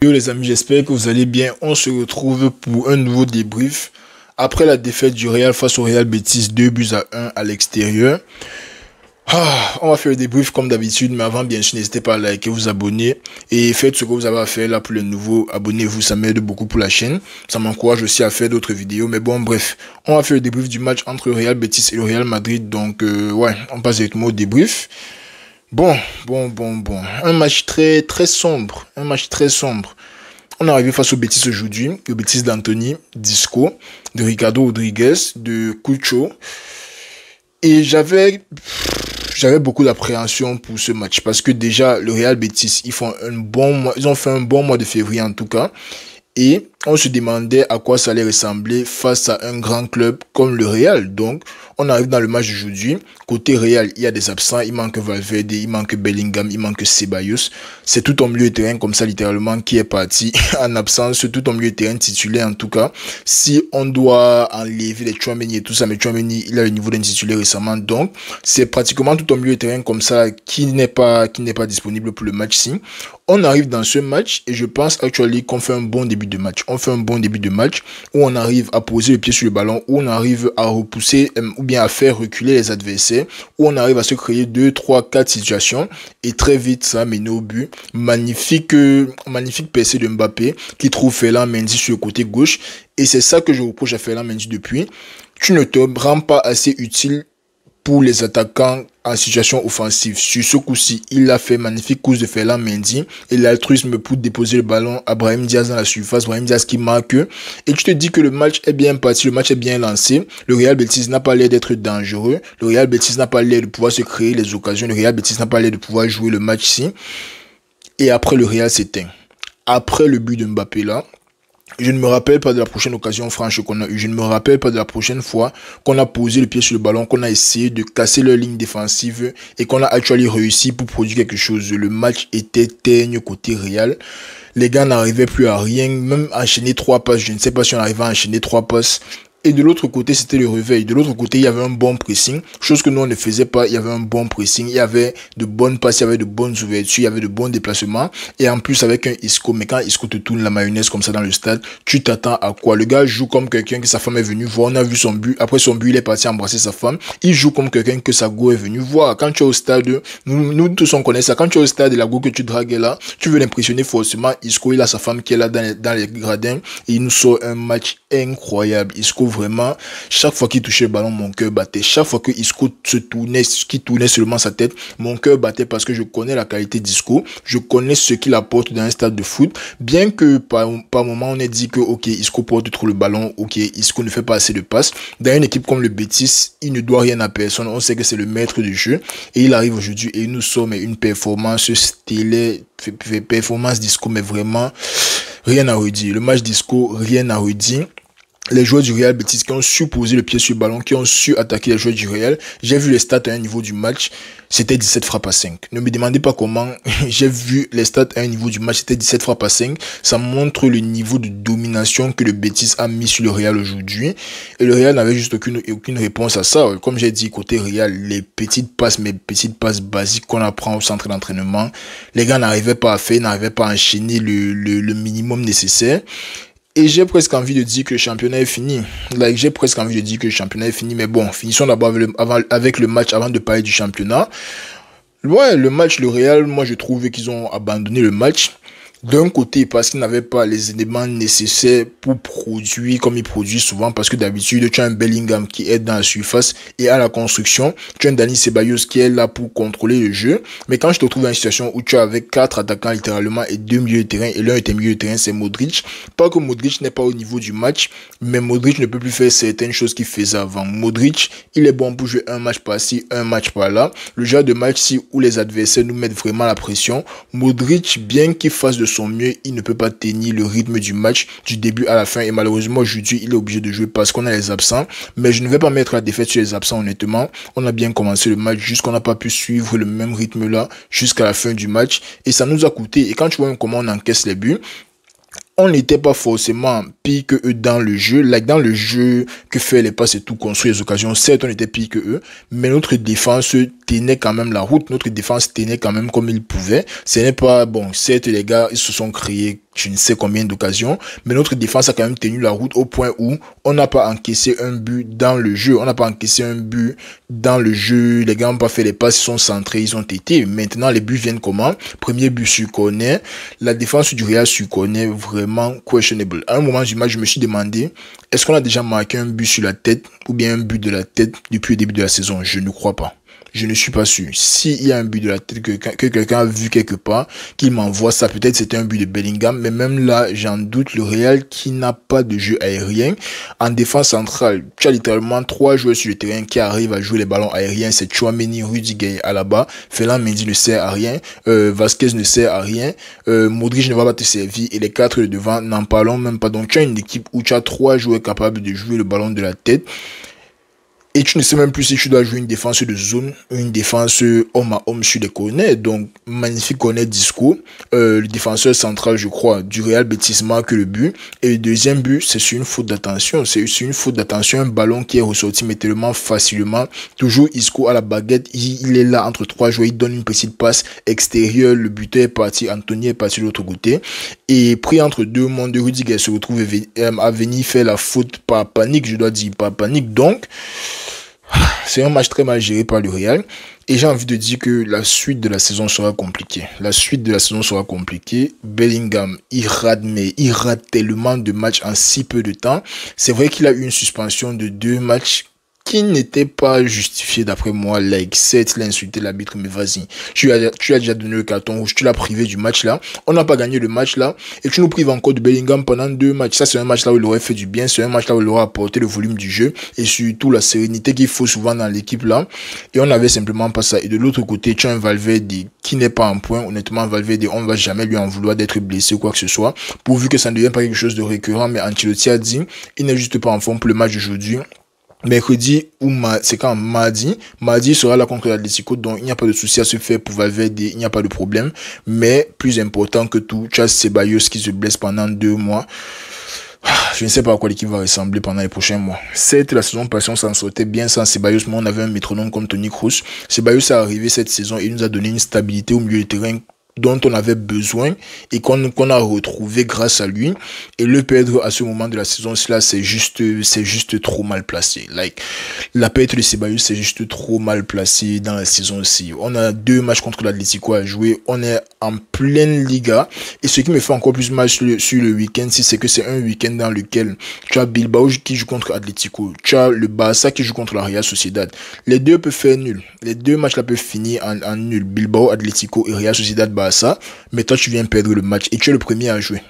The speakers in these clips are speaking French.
Yo les amis, j'espère que vous allez bien. On se retrouve pour un nouveau débrief après la défaite du Real face au Real Betis 2 buts à 1 à l'extérieur. On va faire le débrief comme d'habitude, mais avant bien sûr n'hésitez pas à liker, vous abonner et faites ce que vous avez à faire là pour les nouveaux. Abonnez-vous, ça m'aide beaucoup pour la chaîne. Ça m'encourage aussi à faire d'autres vidéos. Mais bon bref, on va faire le débrief du match entre le Real Betis et le Real Madrid. Donc ouais, on passe directement au débrief. Bon. Un match très sombre. Un match très sombre. On est arrivé face au Betis aujourd'hui. Le Betis d'Anthony, Disco, de Ricardo Rodriguez, de Cucho. Et j'avais beaucoup d'appréhension pour ce match. Parce que déjà, le Real Betis, ils ont fait un bon mois de février en tout cas. Et on se demandait à quoi ça allait ressembler face à un grand club comme le Real. Donc, on arrive dans le match d'aujourd'hui. Côté Real, il y a des absents. Il manque Valverde, il manque Bellingham, il manque Ceballos. C'est tout au milieu de terrain comme ça, littéralement, qui est parti en absence. Tout au milieu de terrain titulaire, en tout cas. Si on doit enlever les Tchouaméni et tout ça, mais Tchouaméni, il a le niveau d'un titulaire récemment. Donc, c'est pratiquement tout au milieu de terrain comme ça qui n'est pas disponible pour le match-ci. On arrive dans ce match et je pense actuellement qu'on fait un bon début de match. On fait un bon début de match où on arrive à poser le pied sur le ballon, où on arrive à repousser ou bien à faire reculer les adversaires, où on arrive à se créer 2, 3, 4 situations et très vite ça mène au but. Magnifique percée de Mbappé qui trouve Ferland Mendy sur le côté gauche et c'est ça que je reproche à Ferland Mendy depuis. Tu ne te rends pas assez utile pour les attaquants en situation offensive. Sur ce coup-ci, il a fait magnifique course de Ferland Mendy et l'altruisme pour déposer le ballon à Brahim Diaz dans la surface. Brahim Diaz qui marque. Et tu te dis que le match est bien parti, le match est bien lancé. Le Real Betis n'a pas l'air d'être dangereux. Le Real Betis n'a pas l'air de pouvoir se créer les occasions. Le Real Betis n'a pas l'air de pouvoir jouer le match-ci. Et après, le Real s'éteint. Après le but de Mbappé là, je ne me rappelle pas de la prochaine occasion franche qu'on a eue. Je ne me rappelle pas de la prochaine fois qu'on a posé le pied sur le ballon, qu'on a essayé de casser leur ligne défensive et qu'on a actuellement réussi pour produire quelque chose. Le match était teigne côté Real. Les gars n'arrivaient plus à rien, même enchaîner 3 passes. Je ne sais pas si on arrivait à enchaîner 3 passes. Et de l'autre côté, c'était le réveil. De l'autre côté, il y avait un bon pressing. Chose que nous, on ne faisait pas. Il y avait un bon pressing. Il y avait de bonnes passes. Il y avait de bonnes ouvertures. Il y avait de bons déplacements. Et en plus, avec un Isco. Mais quand Isco te tourne la mayonnaise comme ça dans le stade, tu t'attends à quoi? Le gars joue comme quelqu'un que sa femme est venue voir. On a vu son but. Après son but, il est parti embrasser sa femme. Il joue comme quelqu'un que sa go est venue voir. Quand tu es au stade, nous tous on connaît ça. Quand tu es au stade et la go que tu dragues est là, tu veux l'impressionner forcément. Isco, il a sa femme qui est là dans les gradins. Et il nous sort un match incroyable. Isco, vraiment, chaque fois qu'il touchait le ballon, mon cœur battait. Chaque fois que Isco qui tournait seulement sa tête, mon cœur battait parce que je connais la qualité d'Isco. Je connais ce qu'il apporte dans un stade de foot. Bien que par moment on ait dit que ok, Isco porte trop le ballon, ok, Isco ne fait pas assez de passes. Dans une équipe comme le Betis, il ne doit rien à personne. On sait que c'est le maître du jeu et il arrive aujourd'hui et il nous sort une performance stellaire, performance d'Isco, mais vraiment rien à redire. Le match d'Isco, rien à redire. Les joueurs du Real Betis qui ont su poser le pied sur le ballon, qui ont su attaquer les joueurs du Real. J'ai vu les stats à un niveau du match, c'était 17 frappes à 5. Ne me demandez pas comment, j'ai vu les stats à un niveau du match, c'était 17 frappes à 5. Ça montre le niveau de domination que le Betis a mis sur le Real aujourd'hui. Et le Real n'avait juste aucune réponse à ça. Comme j'ai dit, côté Real, les petites passes basiques qu'on apprend au centre d'entraînement, les gars n'arrivaient pas à faire, n'arrivaient pas à enchaîner le minimum nécessaire. Et j'ai presque envie de dire que le championnat est fini. J'ai presque envie de dire que le championnat est fini. Mais bon, finissons d'abord avec le match avant de parler du championnat. Ouais, le match, le Real, moi je trouve qu'ils ont abandonné le match. D'un côté, parce qu'ils n'avaient pas les éléments nécessaires pour produire comme ils produisent souvent. Parce que d'habitude, tu as un Bellingham qui est dans la surface et à la construction. Tu as un Dani Ceballos qui est là pour contrôler le jeu. Mais quand je te trouve dans une situation où tu as avec 4 attaquants littéralement et 2 milieux de terrain, et l'un de tes milieux de terrain, c'est Modric. Pas que Modric n'est pas au niveau du match, mais Modric ne peut plus faire certaines choses qu'il faisait avant. Modric, il est bon pour jouer un match par-ci, un match par-là. Le genre de match-ci où les adversaires nous mettent vraiment la pression. Modric, bien qu'il fasse de son mieux, il ne peut pas tenir le rythme du match du début à la fin et malheureusement aujourd'hui il est obligé de jouer parce qu'on a les absents, mais je ne vais pas mettre la défaite sur les absents. Honnêtement, on a bien commencé le match, juste qu'on n'a pas pu suivre le même rythme là jusqu'à la fin du match et ça nous a coûté. Et quand tu vois comment on encaisse les buts, on n'était pas forcément pire que eux dans le jeu. Dans le jeu que fait les passes et tout, construire les occasions, certes on était pire que eux, mais notre défense tenait quand même la route, notre défense tenait quand même comme il pouvait. Ce n'est pas, bon, certes les gars, ils se sont créés je ne sais combien d'occasions, mais notre défense a quand même tenu la route au point où on n'a pas encaissé un but dans le jeu. On n'a pas encaissé un but dans le jeu. Les gars n'ont pas fait les passes, ils sont centrés, ils ont été. Maintenant, les buts viennent comment? Premier but sur corner. La défense du Real sur corner, vraiment questionable. À un moment du match, je me suis demandé, est-ce qu'on a déjà marqué un but sur la tête ou bien un but de la tête depuis le début de la saison? Je ne crois pas. Je ne suis pas sûr. S'il y a un but de la tête que quelqu'un a vu quelque part, qu'il m'envoie ça, peut-être c'était un but de Bellingham, mais même là, j'en doute, le Real qui n'a pas de jeu aérien. En défense centrale, tu as littéralement 3 joueurs sur le terrain qui arrivent à jouer les ballons aériens. C'est Tchouaméni, Rudiger à la bas. Ferland Mendy ne sert à rien. Vasquez ne sert à rien. Modric ne va pas te servir. Et les 4 de devant, n'en parlons même pas. Donc tu as une équipe où tu as 3 joueurs capables de jouer le ballon de la tête. Et tu ne sais même plus si tu dois jouer une défense de zone, une défense homme à homme sur les corners. Donc, magnifique corner disco. Le défenseur central, je crois, du Real Betis marque le but. Et le deuxième but, c'est sur une faute d'attention. C'est sur une faute d'attention, un ballon qui est ressorti, mais tellement facilement. Toujours Isco à la baguette. Il est là entre 3 joueurs. Il donne une petite passe extérieure. Le buteur est parti. Anthony est parti de l'autre côté. Et pris entre deux mondes, Rudiger se retrouve à venir faire la faute par panique. Je dois dire par panique. Donc, c'est un match très mal géré par le Real. Et j'ai envie de dire que la suite de la saison sera compliquée. La suite de la saison sera compliquée. Bellingham, il rate tellement de matchs en si peu de temps. C'est vrai qu'il a eu une suspension de 2 matchs qui n'était pas justifié d'après moi. Like, certes, il a insulté l'arbitre, mais vas-y. Tu as déjà donné le carton rouge, tu l'as privé du match là. On n'a pas gagné le match là. Et tu nous prives encore de Bellingham pendant 2 matchs. Ça, c'est un match là où il aurait fait du bien. C'est un match là où il aurait apporté le volume du jeu. Et surtout la sérénité qu'il faut souvent dans l'équipe là. Et on n'avait simplement pas ça. Et de l'autre côté, tu as un Valverde qui n'est pas en point. Honnêtement, Valverde, on ne va jamais lui en vouloir d'être blessé ou quoi que ce soit. Pourvu que ça ne devienne pas quelque chose de récurrent. Mais Ancelotti a dit, il n'est juste pas en forme pour le match d'aujourd'hui. Mercredi ou c'est quand mardi sera là contre l'Atlético, donc il n'y a pas de souci à se faire pour Valverde, il n'y a pas de problème, mais plus important que tout, tu as Ceballos qui se blesse pendant 2 mois. Je ne sais pas à quoi l'équipe va ressembler pendant les prochains mois. Certes, la saison passée, on s'en sortait bien sans Ceballos, mais on avait un métronome comme Toni Kroos. Ceballos est arrivé cette saison et il nous a donné une stabilité au milieu du terrain dont on avait besoin et qu'on a retrouvé grâce à lui. Et le perdre à ce moment de la saison, cela c'est juste trop mal placé. Like, la perte de Ceballos, c'est juste trop mal placé dans la saison aussi. On a 2 matchs contre l'Atlético à jouer. On est en pleine Liga. Et ce qui me fait encore plus mal sur le week-end, c'est que c'est un week-end dans lequel tu as Bilbao qui joue contre Atlético. Tu as le Barça qui joue contre la Real Sociedad. Les 2 peuvent faire nul. Les 2 matchs là peuvent finir en nul. Bilbao, Atlético et Real Sociedad, Barça. Mais toi, tu viens perdre le match et tu es le premier à jouer.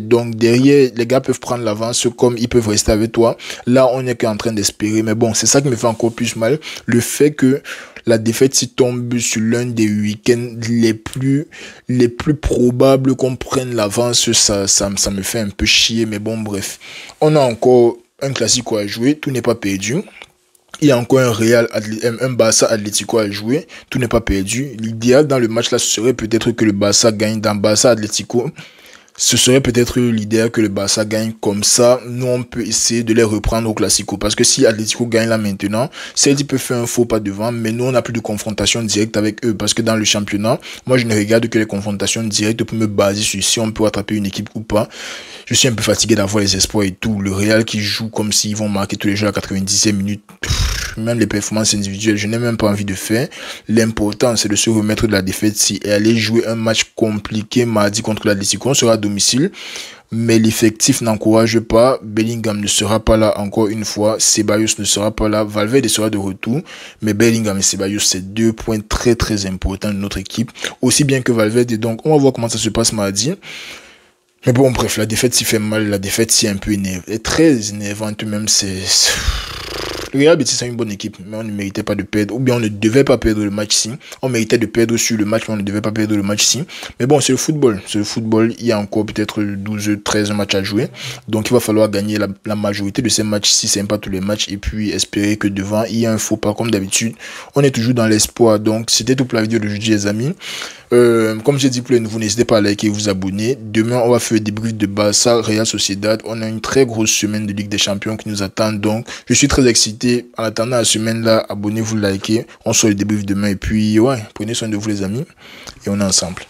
Donc derrière, les gars peuvent prendre l'avance comme ils peuvent rester avec toi. Là, on n'est qu'en train d'espérer. Mais bon, c'est ça qui me fait encore plus mal. Le fait que la défaite s'y tombe sur l'un des week-ends les plus probables qu'on prenne l'avance, ça me fait un peu chier. Mais bon, bref. On a encore un classico à jouer. Tout n'est pas perdu. Il y a encore un Barça Atlético à jouer. Tout n'est pas perdu. L'idéal dans le match là, ce serait peut-être que le Barça gagne. Dans Barça Atlético, ce serait peut-être l'idéal que le Barça gagne. Comme ça, nous, on peut essayer de les reprendre au Classico. Parce que si Atlético gagne là maintenant, certes, il peut faire un faux pas devant, mais nous, on n'a plus de confrontation directe avec eux. Parce que dans le championnat, moi, je ne regarde que les confrontations directes pour me baser sur si on peut attraper une équipe ou pas. Je suis un peu fatigué d'avoir les espoirs et tout. Le Real qui joue comme s'ils vont marquer tous les jeux à 90e minutes. Même les performances individuelles, je n'ai même pas envie de faire. L'important, c'est de se remettre de la défaite et aller jouer un match compliqué mardi contre l'Atlético. On sera à domicile, mais l'effectif n'encourage pas. Bellingham ne sera pas là encore une fois. Ceballos ne sera pas là. Valverde sera de retour. Mais Bellingham et Ceballos, c'est 2 points très très importants de notre équipe. Aussi bien que Valverde. Donc, on va voir comment ça se passe mardi. Mais bon, bref, la défaite s'y fait mal. La défaite s'y est un peu énervante. Et très énervante même, Le Real Betis c'est une bonne équipe, mais on ne méritait pas de perdre. Ou bien on ne devait pas perdre le match-ci. On méritait de perdre sur le match, mais on ne devait pas perdre le match-ci. Mais bon, c'est le football. C'est le football. Il y a encore peut-être 12, 13 matchs à jouer. Donc il va falloir gagner la majorité de ces matchs-ci. C'est pas tous les matchs. Et puis espérer que devant, il y a un faux pas. Comme d'habitude, on est toujours dans l'espoir. Donc c'était tout pour la vidéo de jeudi, les amis. Comme j'ai dit pour les nouveaux, n'hésitez pas à liker et vous abonner. Demain, on va faire des débrief de Barça, Real Sociedad. On a une très grosse semaine de Ligue des Champions qui nous attend. Donc, je suis très excité. En attendant la semaine-là, abonnez-vous, likez. On sort le débrief demain. Et puis, ouais, prenez soin de vous, les amis. Et on est ensemble.